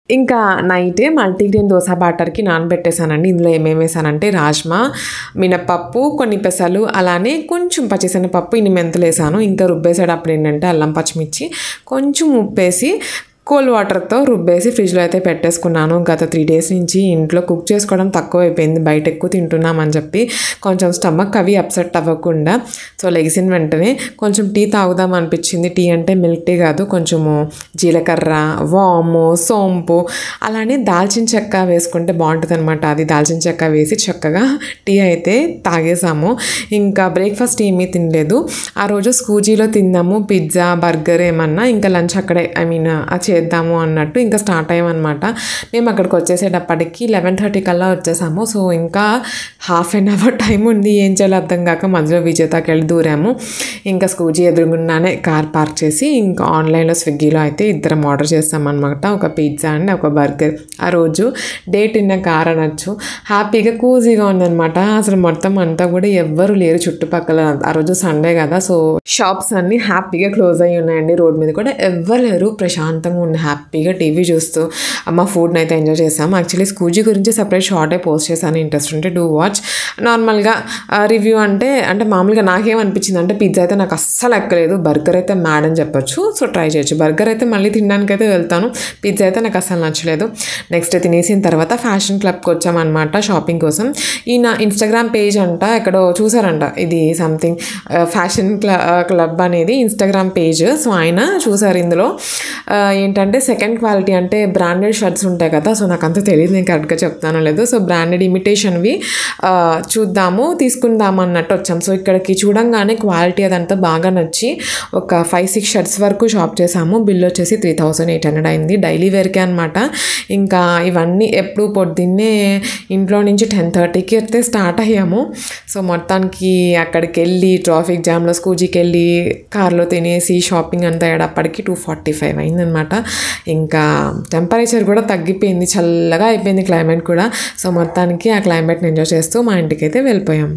ఇంకా నైటే మల్టీగ్రెయిన్ దోస బ్యాటర్కి నానబెట్టేసానండి. ఇందులో ఏమేమి వేసానంటే రాజ్మా, మినపప్పు, కొన్ని పెసలు, అలానే కొంచెం పచ్చిశనగపప్పు, ఇన్ని మెంతులు వేసాను. ఇంకా రుబ్బేసేటప్పుడు ఏంటంటే అల్లం పచ్చిమిర్చి, కొంచెం ఉప్పేసి కోల్డ్ వాటర్తో రుబ్బేసి ఫ్రిడ్జ్లో అయితే పెట్టేసుకున్నాను. గత 3 days నుంచి ఇంట్లో కుక్ చేసుకోవడం తక్కువ అయిపోయింది, బయట ఎక్కువ తింటున్నామని చెప్పి కొంచెం స్టమక్ అవి అప్సెట్ అవ్వకుండా. సో లెగిసిన వెంటనే కొంచెం టీ తాగుదాం అనిపించింది. టీ అంటే మిల్క్ టీ కాదు, కొంచెము జీలకర్ర, వాము, సోంపు, అలానే దాల్చిన చెక్క వేసుకుంటే బాగుంటుంది అనమాట. అది దాల్చిన చెక్క వేసి చక్కగా టీ అయితే తాగేసాము. ఇంకా బ్రేక్ఫాస్ట్ ఏమీ తినలేదు. ఆ రోజు స్కూజీలో తిన్నాము, పిజ్జా, బర్గర్ ఏమన్నా. ఇంకా లంచ్ అక్కడే చేద్దాము అన్నట్టు ఇంకా స్టార్ట్ అయ్యామన్నమాట. మేము అక్కడికి వచ్చేసేటప్పటికి 11:30 కల్లా వచ్చేసాము. సో ఇంకా హాఫ్ అన్ అవర్ టైం ఉంది, ఏం చేయాలో అర్థం కాక మధ్యలో విజేతకి వెళ్ళి దూరాము. ఇంకా స్కూజీ ఎదురుగుండానే కార్ పార్క్ చేసి ఇంకా ఆన్లైన్లో స్విగ్గీలో అయితే ఇద్దరం ఆర్డర్ చేస్తామన్నమాట. ఒక పిజ్జా అండ్ ఒక బర్గర్. ఆ రోజు డేట్ ఇన్న కార్ అనొచ్చు. హ్యాపీగా కూజీగా ఉందన్నమాట. అసలు మొత్తం అంతా కూడా ఎవ్వరు లేరు చుట్టుపక్కల. ఆ రోజు సండే కదా, సో షాప్స్ అన్నీ హ్యాపీగా క్లోజ్ అయ్యి ఉన్నాయండి. రోడ్ మీద కూడా ఎవ్వరు లేరు, ప్రశాంతంగా ఉంది. హ్యాపీగా టీవీ చూస్తూ మా ఫుడ్ని అయితే ఎంజాయ్ చేసాము. యాక్చువల్లీ స్కూజీ గురించి సపరేట్ షార్టే పోస్ట్ చేశాను, ఇంట్రెస్ట్ ఉంటే డూ వాచ్. నార్మల్గా రివ్యూ అంటే మామూలుగా నాకేమనిపించింది అంటే పిజ్జా అయితే నాకు అస్సలు ఎక్కలేదు, బర్గర్ అయితే మ్యాడ్ అని చెప్పొచ్చు. సో ట్రై చేయొచ్చు. బర్గర్ అయితే మళ్ళీ తినడానికి అయితే వెళ్తాను, పిజ్జా అయితే నాకు అస్సలు నచ్చలేదు. నెక్స్ట్ తినేసిన తర్వాత ఫ్యాషన్ క్లబ్కి వచ్చామన్నమాట షాపింగ్ కోసం. ఈయన ఇన్స్టాగ్రామ్ పేజ్ అంట ఎక్కడో చూసారంట, ఇది సంథింగ్ ఫ్యాషన్ క్లబ్ అనేది ఇన్స్టాగ్రామ్ పేజ్. సో ఆయన చూసారు. ఇందులో ఏంటంటే సెకండ్ క్వాలిటీ అంటే బ్రాండెడ్ షర్ట్స్ ఉంటాయి కదా, సో నాకు అంత తెలియదు, నేను కరెక్ట్గా చెప్తానో లేదు. సో బ్రాండెడ్ ఇమిటేషన్వి చూద్దాము, తీసుకుందాము అన్నట్టు వచ్చాం. సో ఇక్కడికి చూడంగానే క్వాలిటీ అదంతా బాగా నచ్చి ఒక 5-6 షర్ట్స్ వరకు షాప్ చేసాము. బిల్ వచ్చేసి 3,800 అయింది. డైలీ వేర్కే అనమాట. ఇంకా ఇవన్నీ ఎప్పుడు పొద్దున్నే ఇంట్లో నుంచి 10:30కి అయితే స్టార్ట్ అయ్యాము. సో మొత్తానికి అక్కడికి వెళ్ళి ట్రాఫిక్ జామ్లో స్కూజీకి వెళ్ళి కార్లో తినేసి షాపింగ్ అంతా అయ్యేటప్పటికి 2:45 అయిందనమాట. ఇంకా టెంపరేచర్ కూడా తగ్గిపోయింది, చల్లగా అయిపోయింది క్లైమేట్ కూడా. సో మొత్తానికి ఆ క్లైమేట్ని ఎంజాయ్ చేస్తూ మా ఇంటికి అయితే వెళ్ళిపోయాం.